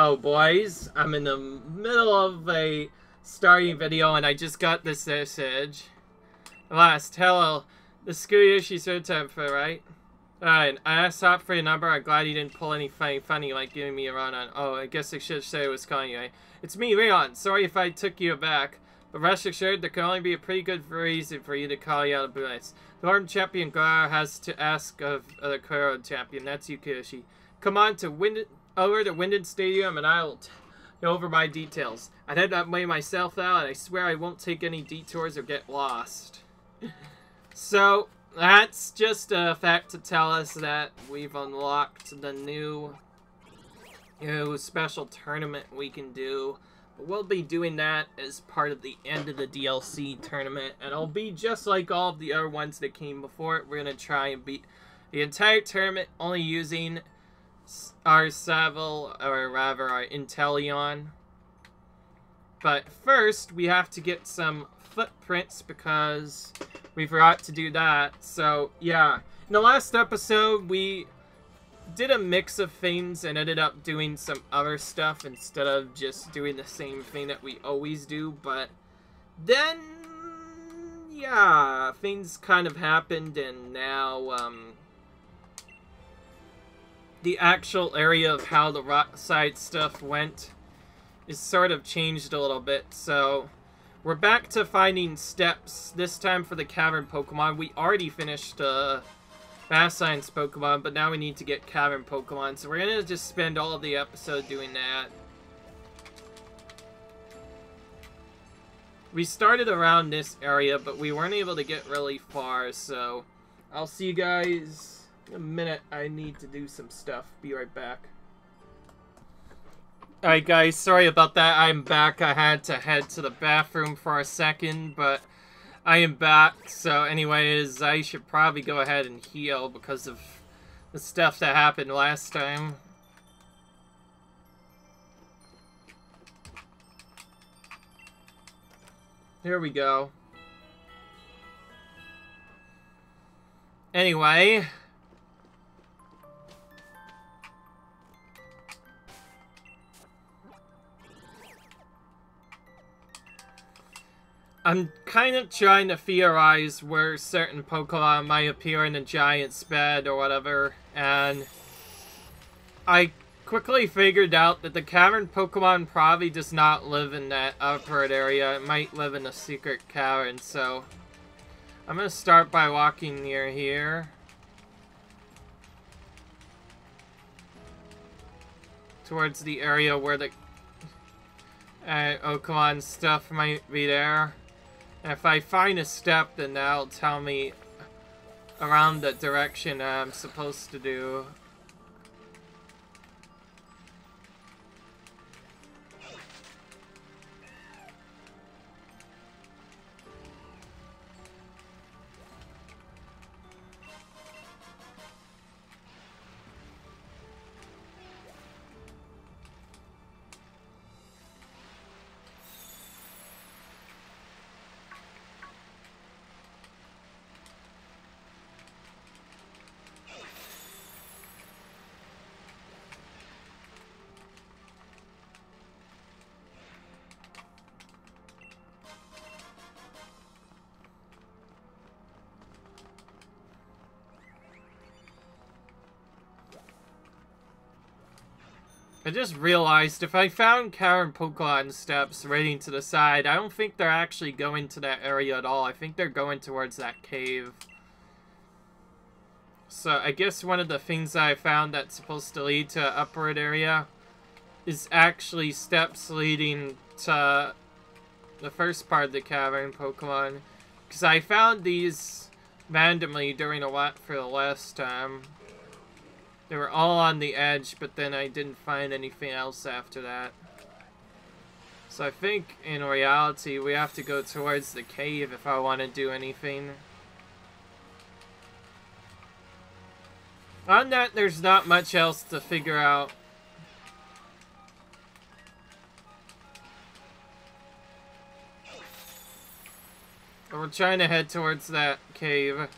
Hello boys, I'm in the middle of a starting video and I just got this message. Last, hello, the scooter she said time for, right? Alright, I asked Hop for your number. I'm glad you didn't pull any funny like giving me a run on. Oh, I guess I should say it was calling you. It's me, Leon. Sorry if I took you aback, but rest assured there can only be a pretty good reason for you to call you out of place. The Horn Champion Gara has to ask of the Kuro Champion. That's you, Kiyoshi. Come on to over to Winden Stadium and I'll go over my details. I'd head that way myself now, and I swear I won't take any detours or get lost. So, that's just a fact to tell us that we've unlocked the new special tournament we can do. But we'll be doing that as part of the end of the DLC tournament, and it'll be just like all of the other ones that came before it. We're going to try and beat the entire tournament only using our Sobble, or rather our Inteleon. But first, we have to get some footprints because we forgot to do that. So, yeah. In the last episode, we did a mix of things and ended up doing some other stuff instead of just doing the same thing that we always do. But then, yeah, things kind of happened, and now, the actual area of how the rock side stuff went is sort of changed a little bit. So we're back to finding steps, this time for the cavern Pokemon. We already finished Fast Science Pokemon, but now we need to get cavern Pokemon. So we're gonna just spend all of the episode doing that. We started around this area, but we weren't able to get really far, so I'll see you guys in a minute. I need to do some stuff. Be right back. Alright guys, sorry about that. I'm back. I had to head to the bathroom for a second, but I am back. So anyways, I should probably go ahead and heal because of the stuff that happened last time. Here we go. Anyway, I'm kind of trying to theorize where certain Pokemon might appear in a Giant's bed or whatever, and I quickly figured out that the cavern Pokemon probably does not live in that upward area. It might live in a secret cavern, so I'm going to start by walking near here. Towards the area where the Pokemon stuff might be there. And if I find a step, then that'll tell me around the direction I'm supposed to do. I just realized if I found cavern Pokemon steps rating to the side, I don't think they're actually going to that area at all. I think they're going towards that cave. So I guess one of the things I found that's supposed to lead to an upward area is actually steps leading to the first part of the cavern Pokemon. Because I found these randomly during a walk for the last time. They were all on the edge, but then I didn't find anything else after that. So I think, in reality, we have to go towards the cave if I want to do anything. On that, there's not much else to figure out. But we're trying to head towards that cave.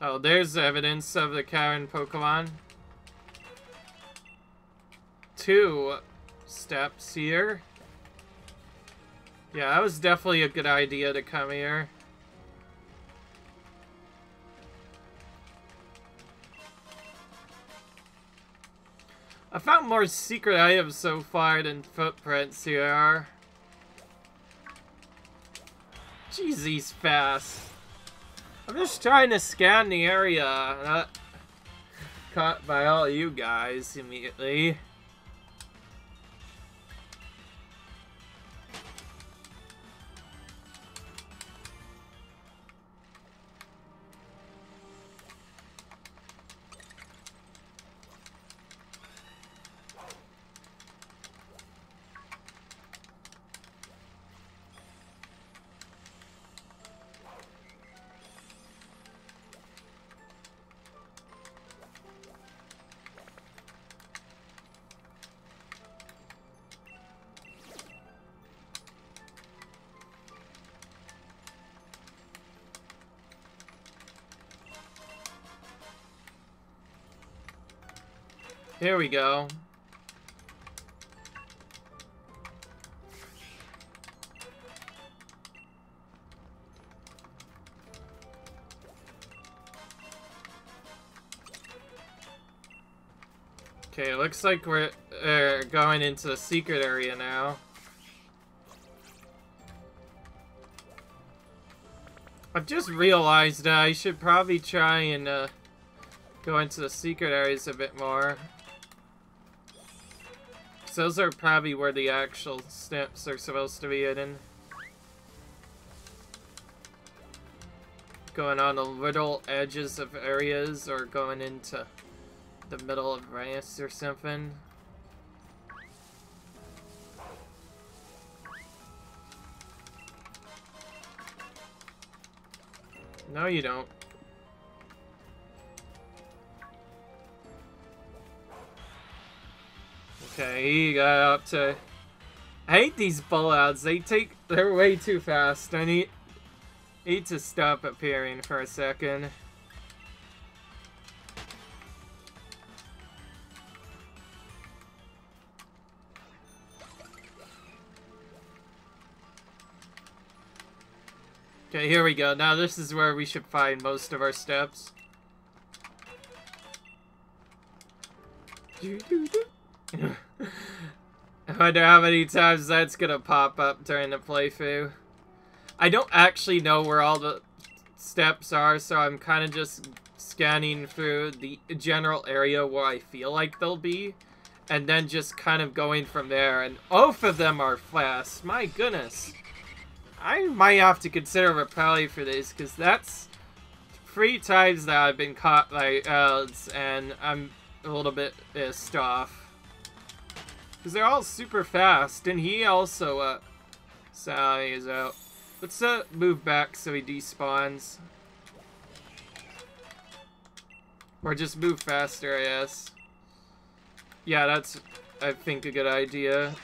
Oh, there's evidence of the Karen Pokemon. 2 steps here. Yeah, that was definitely a good idea to come here. I found more secret items so far than footprints here. Jeez, he's fast. I'm just trying to scan the area. Not caught by all you guys immediately. Here we go. Okay, looks like we're going into the secret area now. I've just realized I should probably try and go into the secret areas a bit more. Those are probably where the actual snips are supposed to be hidden. Going on the little edges of areas or going into the middle of ranks or something. No, you don't. Okay, he got up to... I hate these bullouts. They're way too fast. I need to stop appearing for a second. Okay, here we go. Now this is where we should find most of our steps. I wonder how many times that's gonna pop up during the playthrough. I don't actually know where all the steps are, so I'm kind of just scanning through the general area where I feel like they'll be, and then just kind of going from there. And both of them are fast. My goodness. I might have to consider repelling for this, because that's 3 times that I've been caught by elves, and I'm a little bit pissed off. Because they're all super fast, and he also, Sally is out. Let's, move back so he despawns. Or just move faster, I guess. Yeah, that's, I think, a good idea.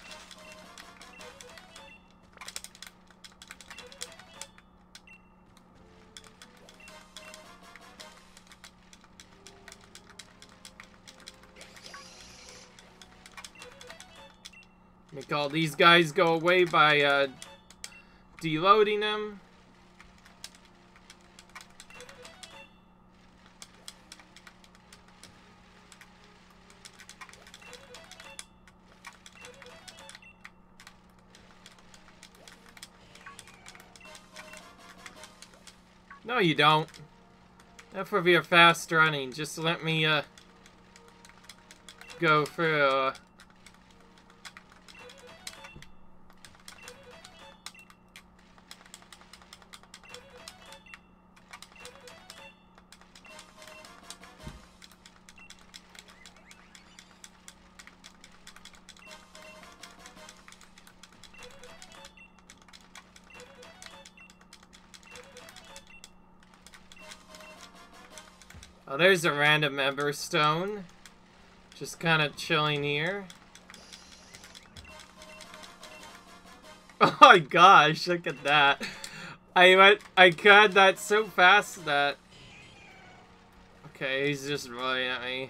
Make all these guys go away by deloading them. No, you don't. Enough of your fast running. Just let me go through. Oh, there's a random Ember Stone. Just kind of chilling here. Oh my gosh, look at that. I got that so fast that Okay, he's just rolling at me.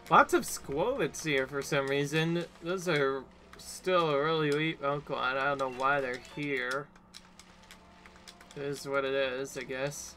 Lots of squollets here for some reason. Those are still a really weak Pokemon. I don't know why they're here. It is what it is, I guess.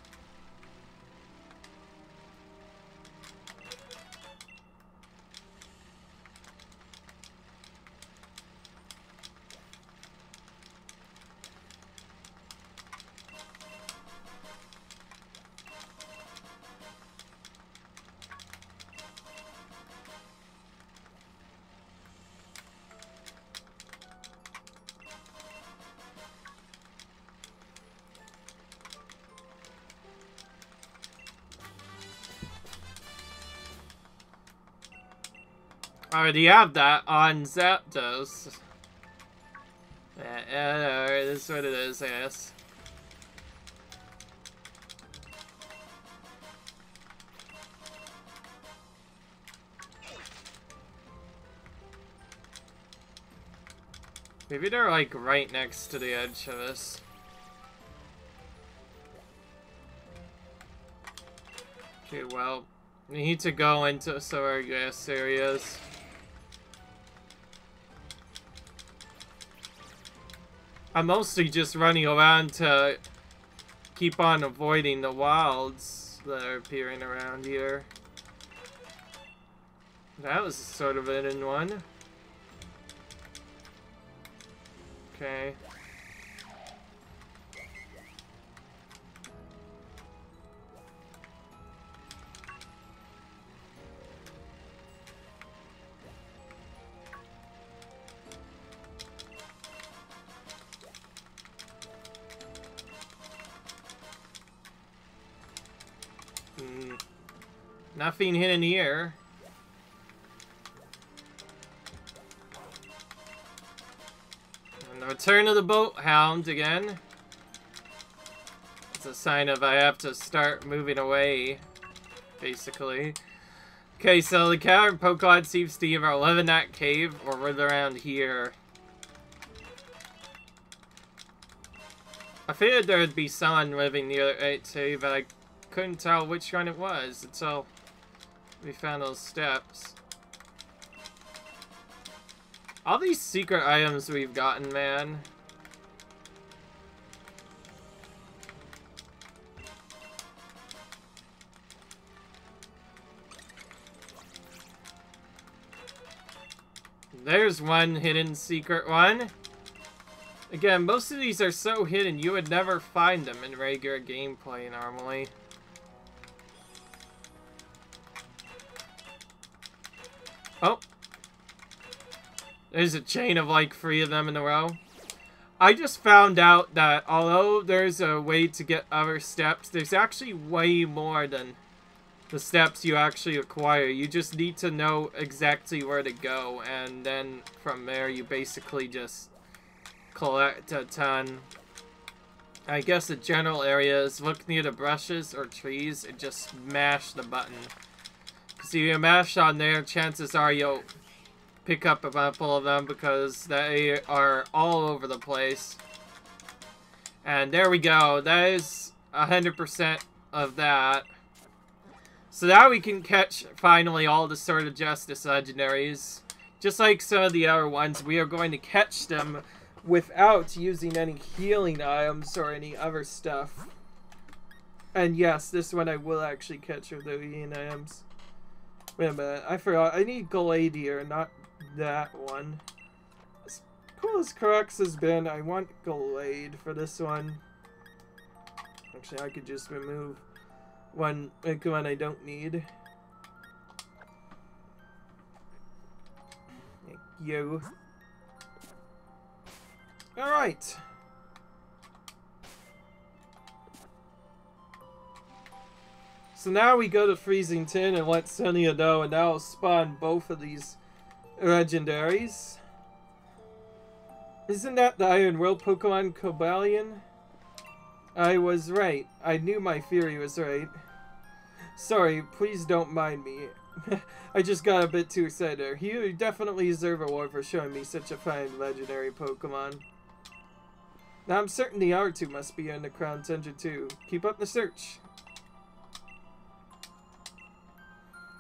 I already have that on Zapdos. Alright, this is what it is, I guess. Maybe they're like right next to the edge of this. Okay, well, we need to go into some of our gas areas. I'm mostly just running around to keep on avoiding the wilds that are appearing around here. That was sort of an in one. Okay. Nothing hidden here. And the return of the boat hound again. It's a sign of I have to start moving away, basically. Okay, so the cavern Pokemon seems to either live in that cave or live around here. I figured there would be someone living near it too, but I couldn't tell which one it was until we found those steps. All these secret items we've gotten, man. There's one hidden secret one. Again, most of these are so hidden you would never find them in regular gameplay normally. Oh. There's a chain of like 3 of them in a row. I just found out that although there's a way to get other steps, there's actually way more than the steps you actually acquire. You just need to know exactly where to go, and then from there you basically just collect a ton. I guess the general area is look near the brushes or trees and just mash the button. Because if you mash on there, chances are you'll pick up a couple of them because they are all over the place. And there we go. That is 100% of that. So now we can catch, finally, all the Sword of Justice Legendaries. Just like some of the other ones, we are going to catch them without using any healing items or any other stuff. And yes, this one I will actually catch with the healing items. Wait a minute, I forgot. I need Gladiator, not that one. As cool as Crux has been, I want Glade for this one. Actually, I could just remove one I don't need. Thank you. Alright. So now we go to Freezing Tin and let Sonia know, and now I'll spawn both of these Legendaries. Isn't that the Iron Will Pokemon Cobalion? I was right. I knew my theory was right. Sorry, please don't mind me. I just got a bit too excited there. You definitely deserve a award for showing me such a fine legendary Pokemon. Now I'm certain the other two must be in the Crown Tundra too. Keep up the search.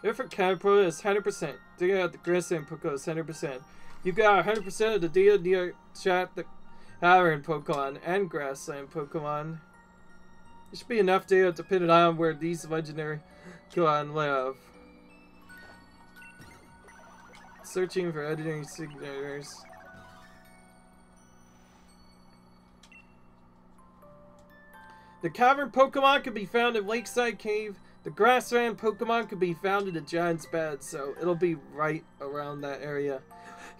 Effort Caterpillar is 100%. Dig out the Grassland Pokemon is 100%. You got 100% of the data near chat the Iron Pokemon and Grassland Pokemon. There should be enough data to pin it on where these legendary Pokemon live. Searching for editing signatures. The Cavern Pokemon can be found in Lakeside Cave. The Grassland Pokemon can be found in the Giant's Bed, so it'll be right around that area.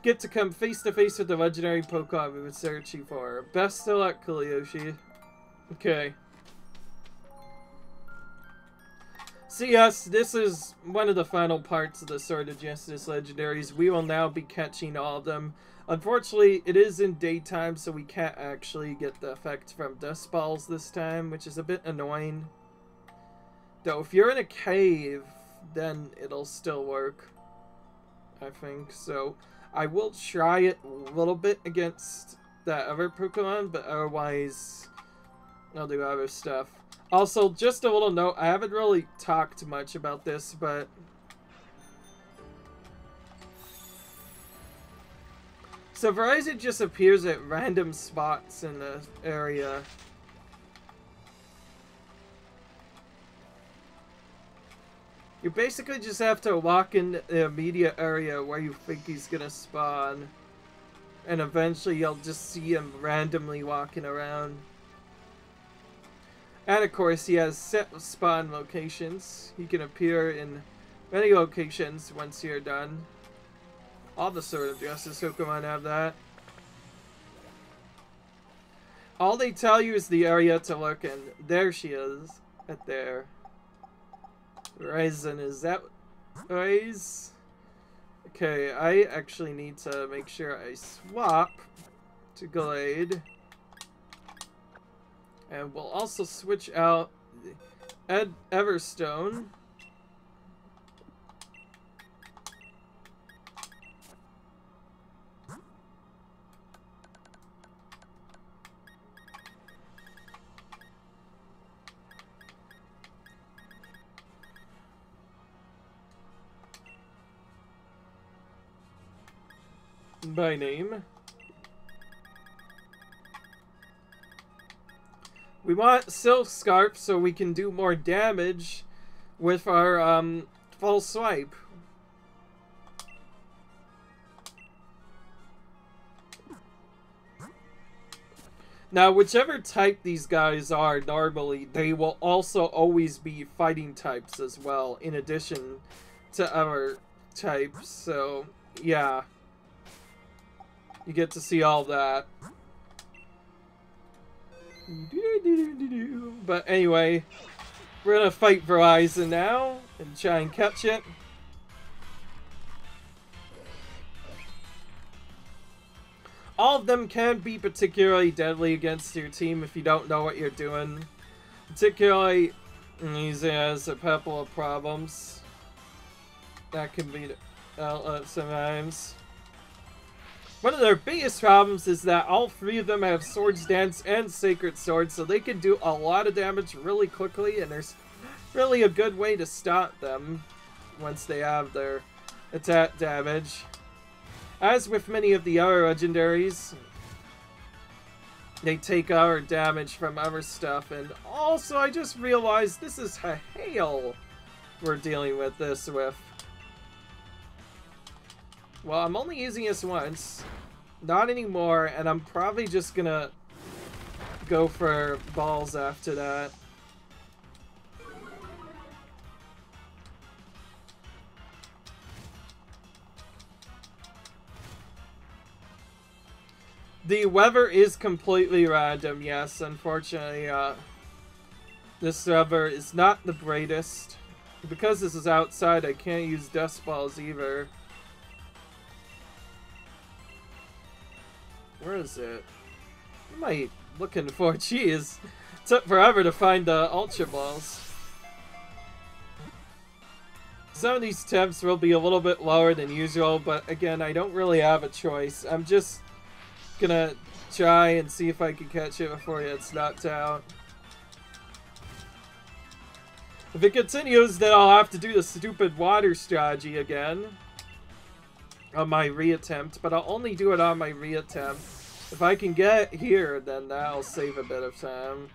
Get to come face to face with the legendary Pokemon we were searching for. Best of luck, Kaliyoshi. Okay. So yes, this is one of the final parts of the Sword of Justice Legendaries. We will now be catching all of them. Unfortunately, it is in daytime, so we can't actually get the effect from Dust Balls this time, which is a bit annoying. Though, if you're in a cave, then it'll still work, I think. So, I will try it a little bit against that other Pokemon, but otherwise, I'll do other stuff. Also, just a little note, I haven't really talked much about this, but so Verizon just appears at random spots in the area. You basically just have to walk in the immediate area where you think he's gonna spawn. And eventually you'll just see him randomly walking around. And of course he has set spawn locations. He can appear in many locations once you're done. All the Sword of Justice Pokemon have that. All they tell you is the area to look in. There she is. Right there. Ryzen, is that Ryze? Okay, I actually need to make sure I swap to Glade. And we'll also switch out Everstone. By name. We want Silk Scarf so we can do more damage with our full swipe. Now, whichever type these guys are normally, they will also always be fighting types as well, in addition to other types. So, yeah. You get to see all that. But anyway, we're gonna fight Verizon now and try and catch it. All of them can be particularly deadly against your team if you don't know what you're doing. Particularly, easy as a couple of problems. That can be sometimes. One of their biggest problems is that all three of them have Swords Dance and Sacred Sword, so they can do a lot of damage really quickly, and there's really a good way to stop them once they have their attack damage. As with many of the other legendaries, they take our damage from other stuff, and also I just realized this is a hail we're dealing with this with. Well, I'm only using this once, not anymore, and I'm probably just gonna go for balls after that. The weather is completely random, yes. Unfortunately, this server is not the greatest. Because this is outside, I can't use dust balls either. Where is it? What am I looking for? Jeez. It took forever to find the Ultra Balls. Some of these temps will be a little bit lower than usual, but again, I don't really have a choice. I'm just gonna try and see if I can catch it before it gets knocked out. If it continues, then I'll have to do the stupid water strategy again on my reattempt, but I'll only do it on my reattempt. If I can get here, then that'll save a bit of time.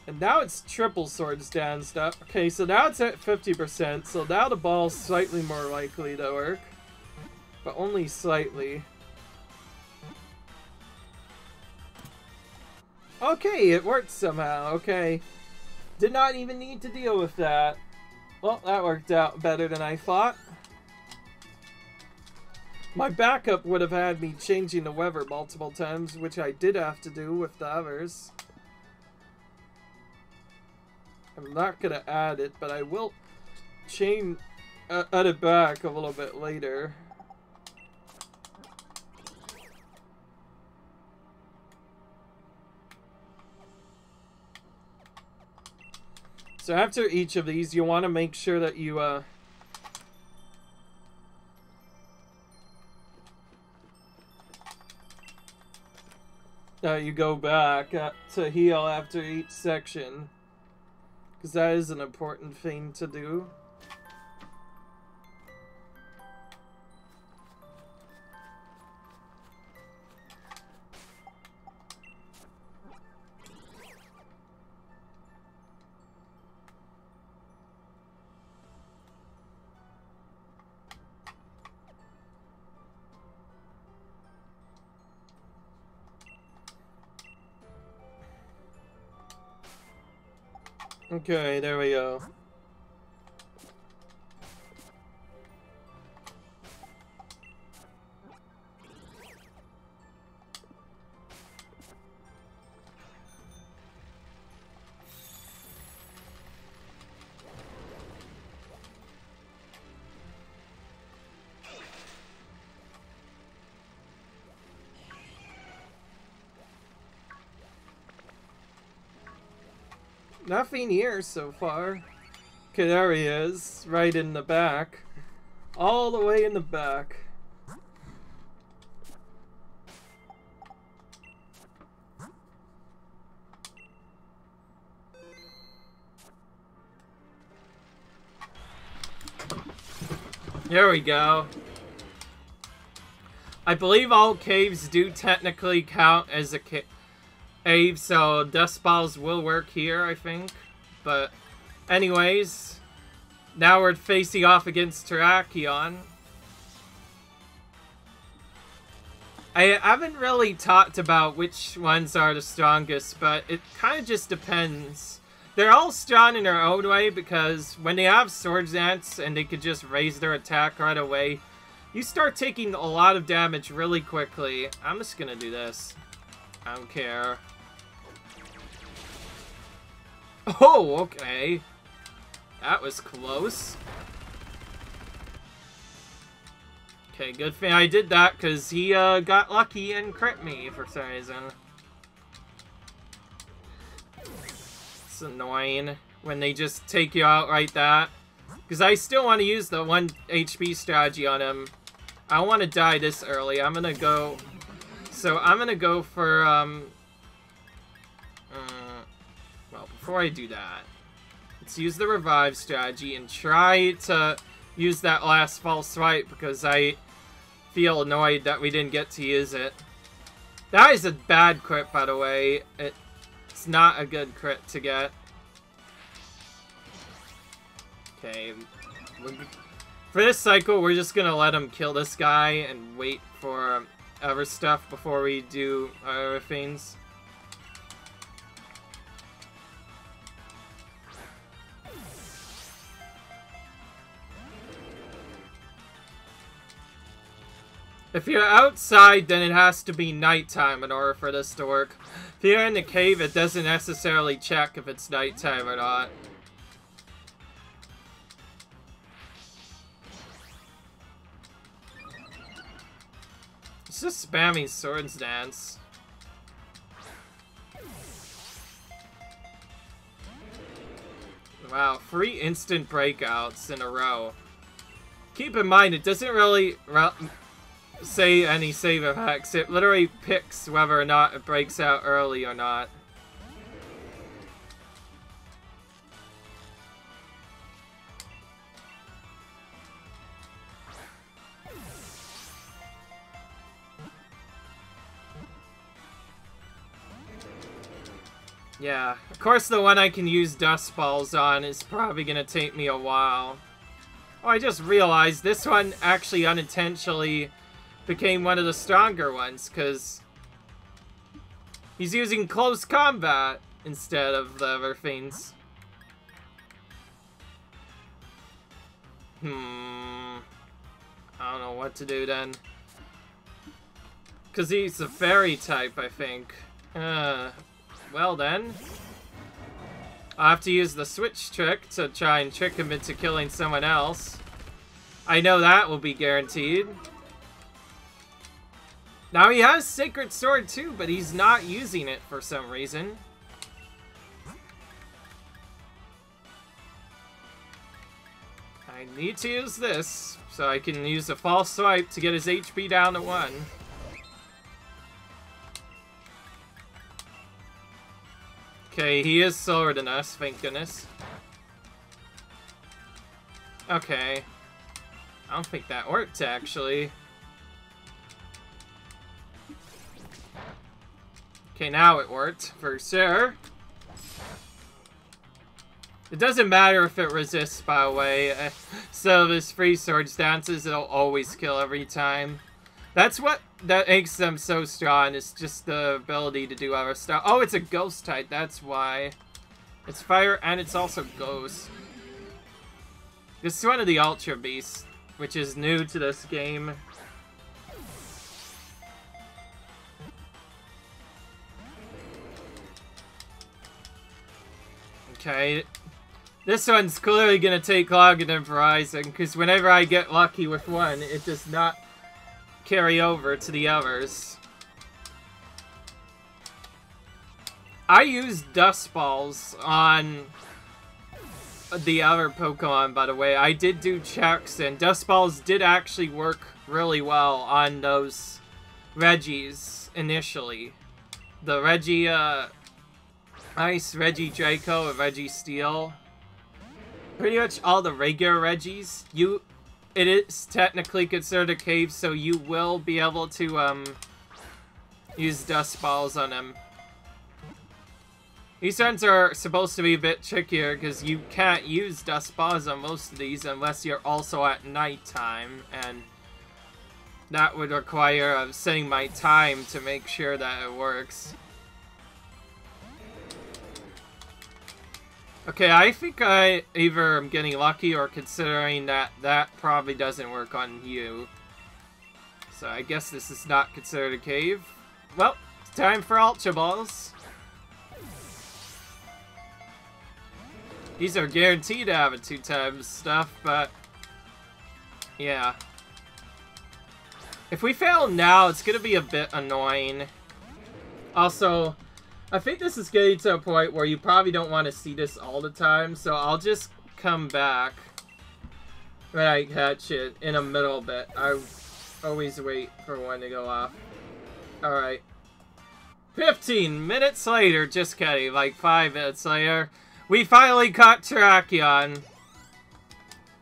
And now it's triple swords down stuff. Okay, so now it's at 50%, so now the ball's slightly more likely to work. But only slightly. Okay, it worked somehow. Okay. Did not even need to deal with that. Well, that worked out better than I thought. My backup would have had me changing the weather multiple times, which I did have to do with the others. I'm not gonna add it, but I will add it back a little bit later. So after each of these, you want to make sure that you you go back to heal after each section. Because that is an important thing to do. Okay, there we go. Nothing here so far. Okay, there he is, right in the back. All the way in the back. There we go. I believe all caves do technically count as a cave. So dust balls will work here, I think. But anyways, now we're facing off against Terrakion. I haven't really talked about which ones are the strongest, but it kind of just depends. They're all strong in their own way because when they have Sword Dance and they could just raise their attack right away, you start taking a lot of damage really quickly. I'm just gonna do this. I don't care. Oh, okay. That was close. Okay, good thing I did that because he got lucky and crit me for some reason. It's annoying when they just take you out like that. Because I still want to use the 1 HP strategy on him. I don't want to die this early. I'm gonna go... So I'm gonna go for, well, before I do that, let's use the revive strategy and try to use that last false swipe because I feel annoyed that we didn't get to use it. That is a bad crit, by the way. It's not a good crit to get. Okay. For this cycle, we're just gonna let him kill this guy and wait for other stuff before we do other things. If you're outside, then it has to be nighttime in order for this to work. If you're in the cave, it doesn't necessarily check if it's nighttime or not. It's just spamming Swords Dance. Wow, 3 instant breakouts in a row. Keep in mind, it doesn't really say any save effects. It literally picks whether or not it breaks out early or not. Yeah, of course the one I can use Dust Balls on is probably gonna take me a while. Oh, I just realized this one actually unintentionally became one of the stronger ones, because he's using close combat instead of the other things. I don't know what to do then. Because he's a fairy type, I think. Well then. I'll have to use the switch trick to try and trick him into killing someone else. I know that will be guaranteed. Now he has Sacred Sword too, but he's not using it for some reason. I need to use this, so I can use a false swipe to get his HP down to 1. Okay, he is slower than us, thank goodness. Okay. I don't think that worked, actually. Okay, now it worked, for sure. It doesn't matter if it resists, by the way. So this free Swords Dances, it'll always kill every time. That's what that makes them so strong, is just the ability to do other stuff. Oh, it's a ghost type, that's why. It's fire and it's also ghost. This is one of the Ultra Beasts, which is new to this game. Okay. This one's clearly gonna take longer than Verizon, because whenever I get lucky with one, it does not carry over to the others. I used Dust Balls on the other Pokemon, by the way. I did do checks, and Dust Balls did actually work really well on those Reggies initially. The Reggie Ice, Reggie Draco, and Reggie Steel. Pretty much all the regular Reggies, it is technically considered a cave, so you will be able to use Dust Balls on them. These ones are supposed to be a bit trickier because you can't use Dust Balls on most of these unless you're also at nighttime, and that would require setting my time to make sure that it works. Okay, I think I either am getting lucky or considering that that probably doesn't work on you. So I guess this is not considered a cave. Well, it's time for Ultra Balls. These are guaranteed to have a 2x stuff, but yeah. If we fail now, it's gonna be a bit annoying. Also, I think this is getting to a point where you probably don't want to see this all the time, so I'll just come back when I catch it in a middle bit. I always wait for one to go off. Alright. 15 minutes later, just kidding, like 5 minutes later, we finally caught Terrakion.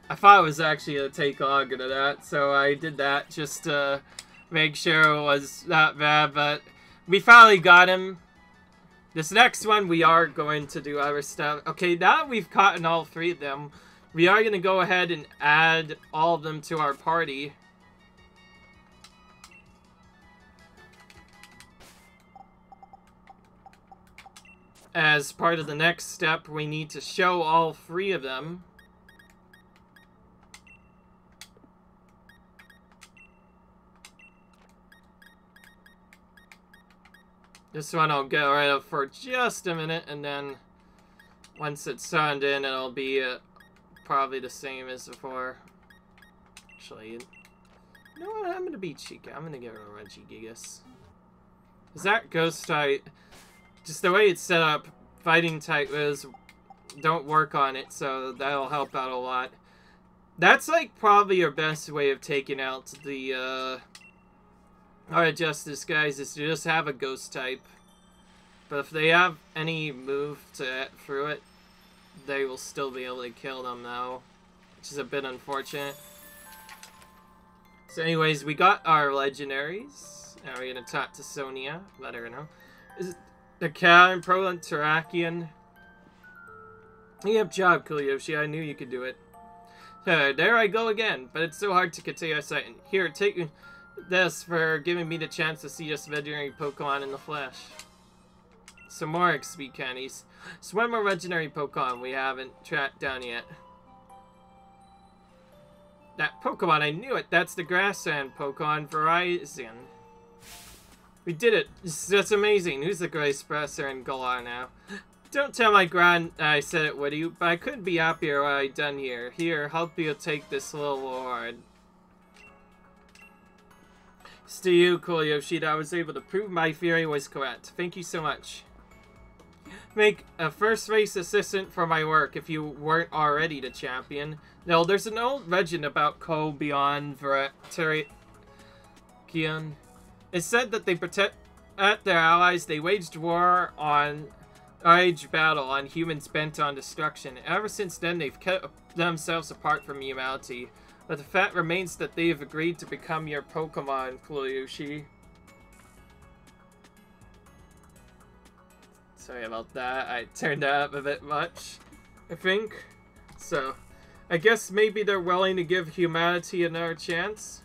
I thought it was actually going to take longer than that, so I did that just to make sure it was not bad, but we finally got him. This next one, we are going to do other stuff. Okay, now that we've caught all 3 of them, we are going to go ahead and add all of them to our party. As part of the next step, we need to show all 3 of them. This one I'll get rid of for just a minute, and then once it's signed in, it'll be probably the same as before. Actually, you know what? I'm gonna be cheeky. I'm gonna get rid of Regigigas. Is that ghost type? Just the way it's set up, fighting type is don't work on it, so that'll help out a lot. That's like probably your best way of taking out the Justice guys is to just have a ghost type. But if they have any move to get through it, they will still be able to kill them though, which is a bit unfortunate. So anyways, we got our legendaries. Now we're gonna talk to Sonia, let her know. Is it the Cat Prolant Terrakian? Yep, job, Yoshi. I knew you could do it. There I go again, but it's so hard to continue a sight. Here, take this for giving me the chance to see this legendary Pokemon in the flesh. Some more XP candies. So one more legendary Pokemon we haven't tracked down yet. That Pokemon, I knew it. That's the Grassland Pokemon Verizon. We did it. That's amazing. Who's the greatest professor in Galar now? Don't tell my gran I said it with you, but I couldn't be happier what I done here. Here, help you take this little reward. It's to you, cool Yoshi, that I was able to prove my theory was correct. Thank you so much. Make a first-race assistant for my work if you weren't already the champion. No, there's an old legend about Ko beyond Terrakion. It said that they protect their allies. They waged war on battle on humans bent on destruction. Ever since then, they've kept themselves apart from humanity. But the fact remains that they have agreed to become your Pokemon, Yoshi. Sorry about that. I turned that up a bit much, I think. So, I guess maybe they're willing to give humanity another chance.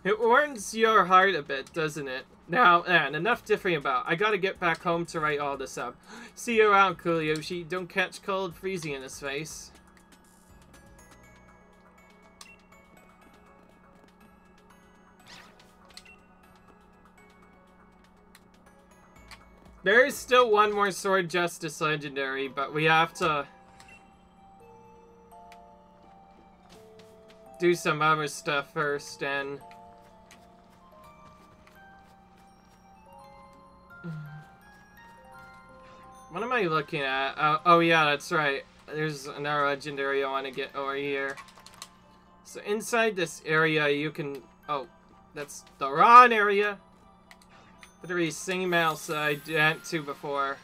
It warms your heart a bit, doesn't it? Now, man, enough differing about. I gotta get back home to write all this up. See you around, Yoshi. Don't catch cold freezing in his face. There is still one more Sword Justice Legendary, but we have to do some other stuff first, and what am I looking at? Oh yeah, that's right. There's another legendary I want to get over here. So inside this area you can... Oh, that's the wrong area. Literally same mouse that I went to before.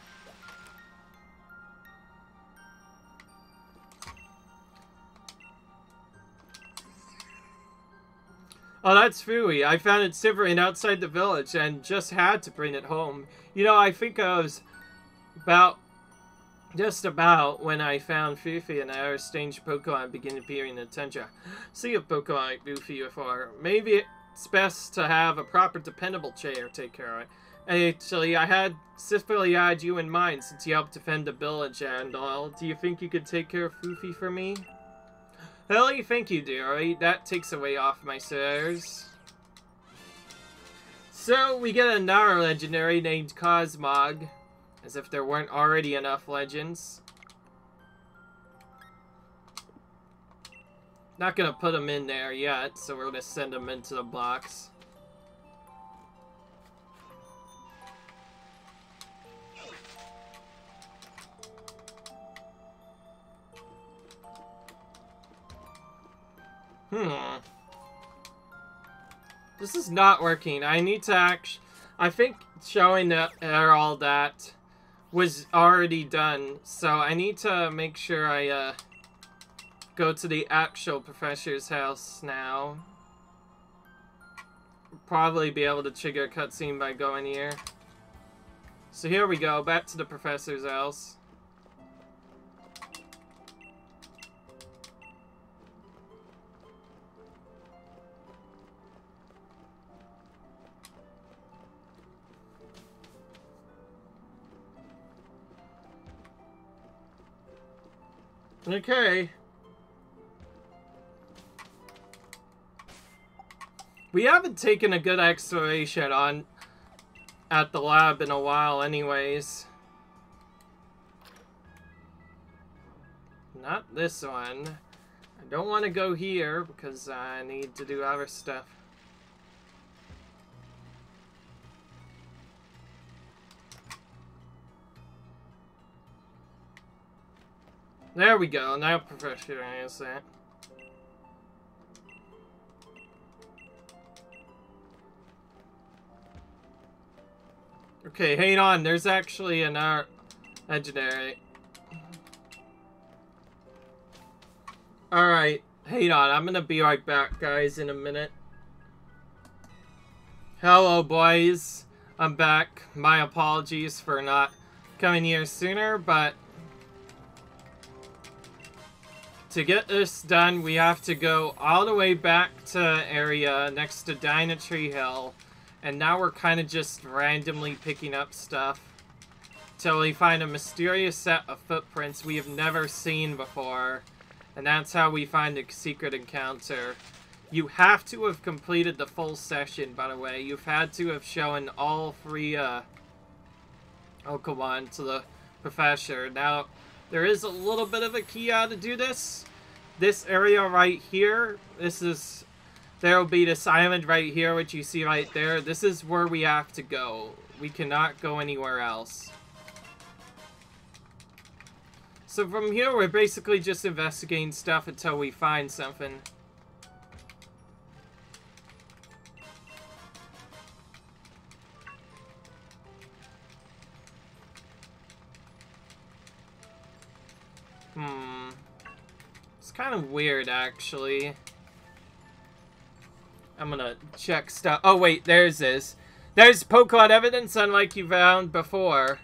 Oh, that's Fui. I found it shivering outside the village and just had to bring it home. You know, I think I was just about when I found Fifi and our strange Pokemon begin appearing in Tundra. See a Pokemon like Goofy before. Maybe it's best to have a proper dependable chair take care of it. Actually, I had specifically had you in mind since you helped defend the village and all. Do you think you could take care of Fifi for me? Hell, you think you do, right? That takes away off my stairs. So, we get another legendary named Cosmog. As if there weren't already enough legends. Not gonna put them in there yet, so we're gonna send them into the box. This is not working. I need to I think showing that all that was already done, so I need to make sure I go to the actual professor's house now. Probably be able to trigger a cutscene by going here. So here we go, back to the professor's house. Okay. We haven't taken a good exploration on at the lab in a while anyways. Not this one. I don't want to go here because I need to do other stuff. There we go. Now professionalize that. Okay, hang on. There's actually an legendary. Alright, hang on. I'm gonna be right back, guys, in a minute. Hello, boys. I'm back. My apologies for not coming here sooner, but to get this done, we have to go all the way back to area next to Dynatree Hill. And now we're kind of just randomly picking up stuff till we find a mysterious set of footprints we have never seen before. And that's how we find a secret encounter. You have to have completed the full session, by the way. You've had to have shown all 3 Pokemon to the professor. Now, there is a little bit of a key how to do this. This area right here, there will be this island right here, which you see right there. This is where we have to go. We cannot go anywhere else. So from here, we're basically just investigating stuff until we find something. It's kind of weird, actually. I'm gonna check stuff. Oh, wait, there's this. There's Pokemon evidence, unlike you found before.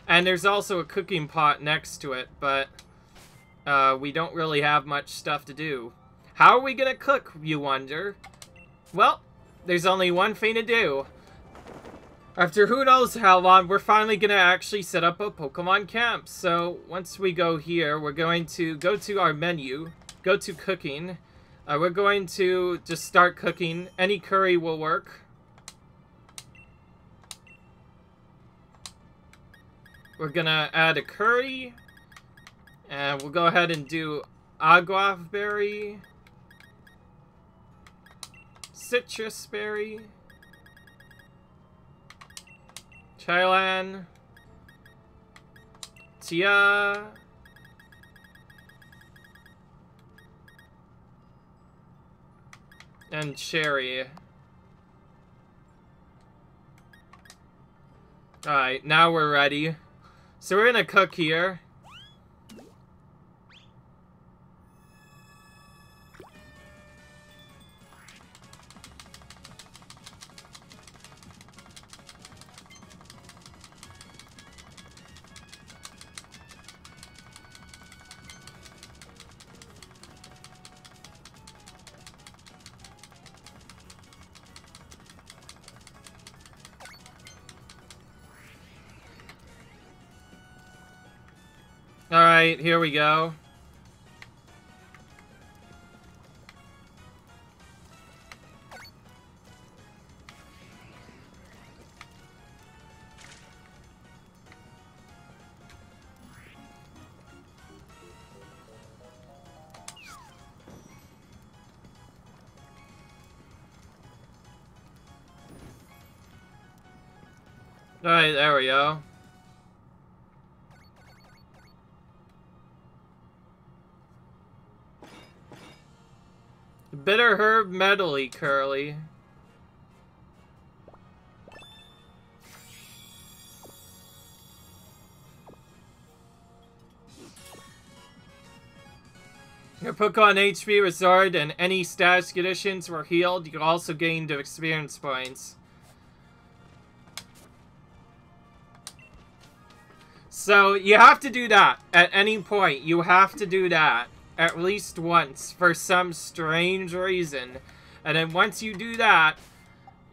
And there's also a cooking pot next to it, but we don't really have much stuff to do. How are we gonna cook, you wonder? Well, there's only one thing to do. After who knows how long, we're finally gonna actually set up a Pokemon camp. So, once we go here, we're going to go to our menu, go to cooking. We're going to just start cooking. Any curry will work. We're gonna add a curry. And we'll go ahead and do Aguave berry. Citrus berry. Chilan. Tia. And cherry. Alright, now we're ready. So we're gonna cook here. Alright, here we go. Alright, there we go. Bitter herb medley curly. Your Pokemon HP restored and any status conditions were healed. You also gained experience points. So you have to do that at any point. You have to do that at least once for some strange reason. And then once you do that,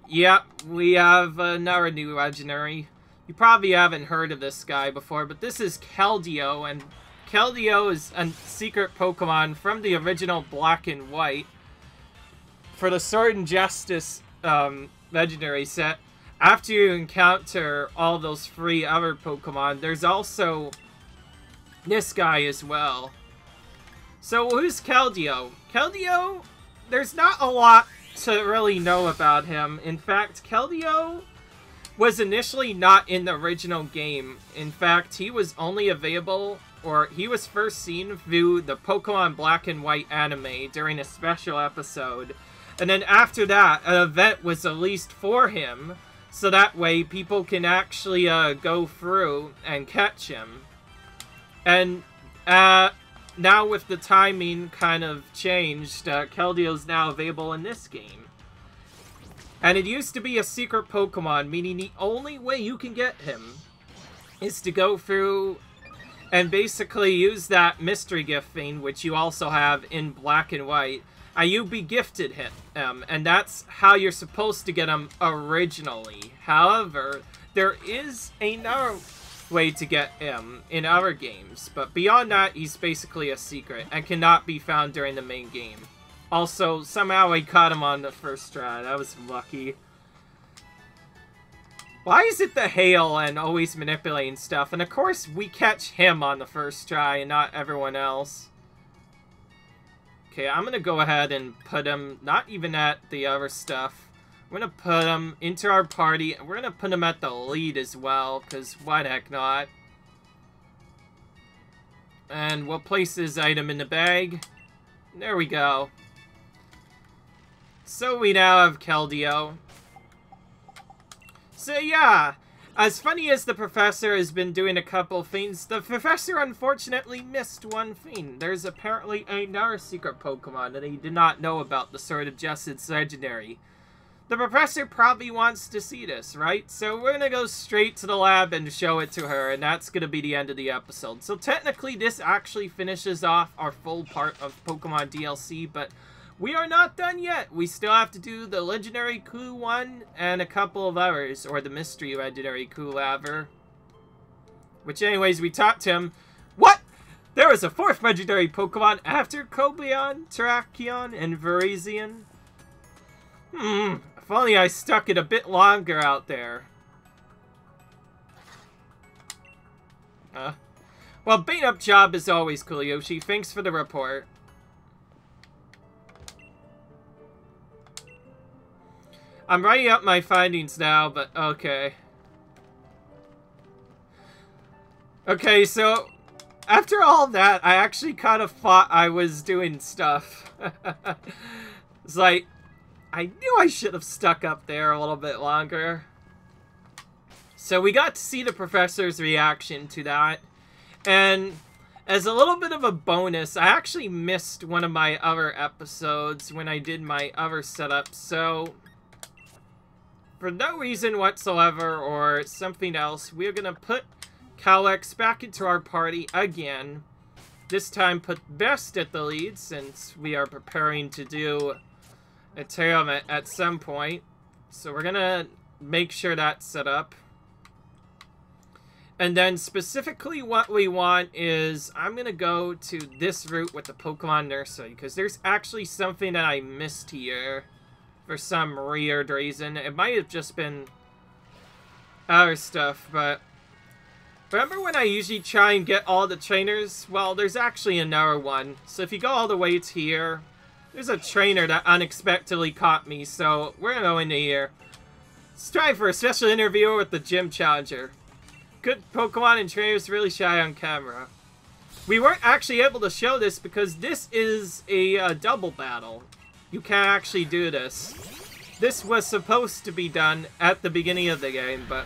yep, we have another new legendary. You probably haven't heard of this guy before, but this is Keldeo, and Keldeo is a secret Pokemon from the original Black and White for the Sword and Justice legendary set. after you encounter all those free other Pokemon, there's also this guy as well. So who's Keldeo? Keldeo, there's not a lot to really know about him. In fact, Keldeo was initially not in the original game. In fact, he was only available, or he was first seen through the Pokemon Black and White anime during a special episode. And then after that, an event was released for him, so that way people can actually go through and catch him. And now with the timing kind of changed, Keldeo's now available in this game. And it used to be a secret Pokemon, meaning the only way you can get him is to go through and basically use that mystery gift thing, which you also have in Black and White, and you'll be gifted him, and that's how you're supposed to get him originally. However, there is another way to get him in other games, but beyond that, he's basically a secret and cannot be found during the main game. Also, somehow I caught him on the first try. That was lucky. Why is it the hail and always manipulating stuff? And of course, we catch him on the first try and not everyone else. Okay, I'm gonna go ahead and put him, not even at the other stuff. We're gonna put him into our party. We're gonna put him at the lead as well, because why the heck not? And we'll place this item in the bag. There we go. So we now have Keldeo. So yeah, as funny as the professor has been doing a couple things, the professor unfortunately missed one thing. There's apparently another secret Pokemon that he did not know about, the Sword of Justice Legendary. The professor probably wants to see this, right? So we're gonna go straight to the lab and show it to her, and that's gonna be the end of the episode. So technically this actually finishes off our full part of Pokemon DLC, but we are not done yet. We still have to do the Legendary Clue 1 and a couple of others, or the Mystery Legendary Clue ever. Which anyways, we talked to him. What? There was a fourth Legendary Pokemon after Cobalion, Terrakion, and Virizion? If only I stuck it a bit longer out there. Well, beat up job is always cool, Yoshi. Thanks for the report. I'm writing up my findings now, but okay. Okay, so after all that, I actually kind of thought I was doing stuff. It's like, I knew I should have stuck up there a little bit longer. So we got to see the professor's reaction to that. And as a little bit of a bonus, I actually missed one of my other episodes when I did my other setup. So for no reason whatsoever or something else, we're going to put Calyx back into our party again. This time put Best at the lead, since we are preparing to do a tournament at some point. So we're going to make sure that's set up. And then specifically what we want is, I'm going to go to this route with the Pokemon Nursery, because there's actually something that I missed here. For some weird reason. It might have just been other stuff, but remember when I usually try and get all the trainers? Well, there's actually another one. So if you go all the way to here, there's a trainer that unexpectedly caught me, so we're gonna go into here. Let's try for a special interview with the gym challenger. Good Pokemon and trainers really shy on camera. We weren't actually able to show this because this is a double battle. You can't actually do this. This was supposed to be done at the beginning of the game, but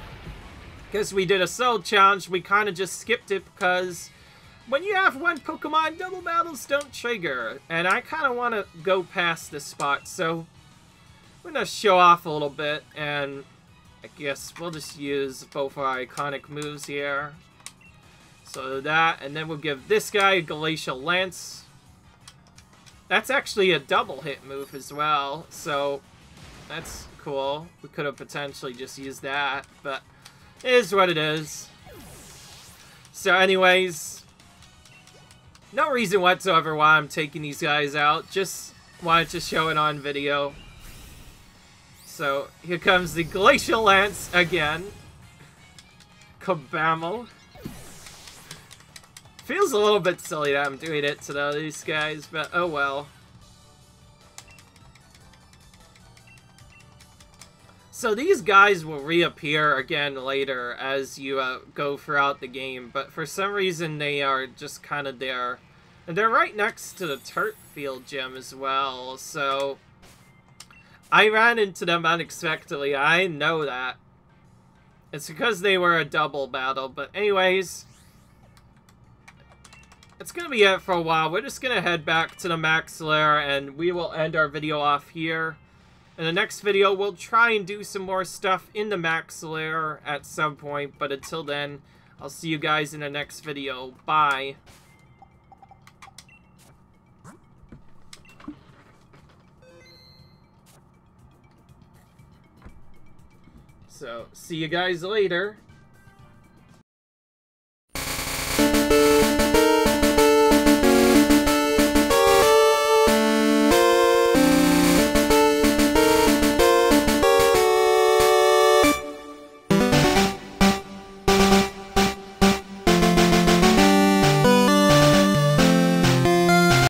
because we did a solo challenge, we kind of just skipped it because when you have one Pokemon, double battles don't trigger. And I kind of want to go past this spot, so we're going to show off a little bit, and I guess we'll just use both our iconic moves here. So that, and then we'll give this guy a Glacial Lance. That's actually a double hit move as well, so that's cool. We could have potentially just used that, but it is what it is. So anyways, no reason whatsoever why I'm taking these guys out, just wanted to show it on video. So, here comes the Glacial Lance again. Kabammo. Feels a little bit silly that I'm doing it to these guys, but oh well. So these guys will reappear again later as you go throughout the game, but for some reason they are just kind of there. And they're right next to the Turf Field gym as well, so I ran into them unexpectedly, I know that. It's because they were a double battle, but anyways, it's gonna be it for a while. We're just gonna head back to the Max Lair and we will end our video off here. In the next video, we'll try and do some more stuff in the Max Lair at some point, but until then, I'll see you guys in the next video. Bye. So, see you guys later.